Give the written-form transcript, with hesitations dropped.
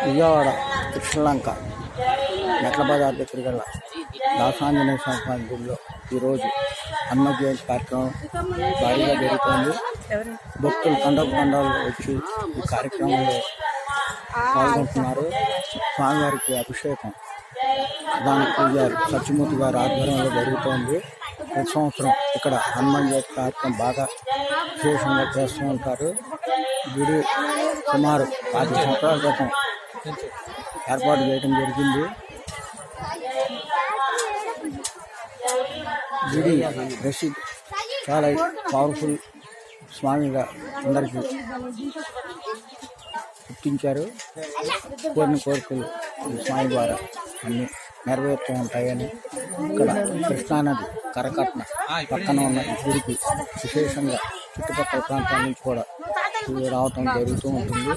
విజయవాడ కృష్ణలంక మెట్ల బజార్ దగ్గర గల దాసాంజనేయ స్వామి గుడిలో ఈరోజు హనుమ జయంతి కార్యక్రమం భారీగా జరుగుతోంది. భక్తులు తండాలు వచ్చి ఈ కార్యక్రమంలో పాల్గొంటున్నారు. స్వామివారికి అభిషేకం ప్రధాన పూజారి సత్యమూర్తి గారి ఆధ్వర్యంలో జరుగుతోంది. ప్రతి సంవత్సరం ఇక్కడ హనుమాన్ జయంతి కార్యక్రమం బాగా విశేషంగా చేస్తూ ఉంటారు. గుడి సుమారు 5 సంవత్సరాల క్రితం ఏర్పాటు చేయడం జరిగింది. గుడి ప్రసిద్ధి చాలా పవర్ఫుల్ స్వామిగా అందరికీ గుర్తించారు. కోరిన కోరికలు ఈ స్వామి ద్వారా అన్ని నెరవేరుతూ ఉంటాయని ఇక్కడ కృష్ణానది కరకట్న పక్కన ఉన్న ఈ గుడికి విశేషంగా చుట్టుపక్కల ప్రాంతాల నుంచి కూడా రావటం జరుగుతూ ఉంటుంది.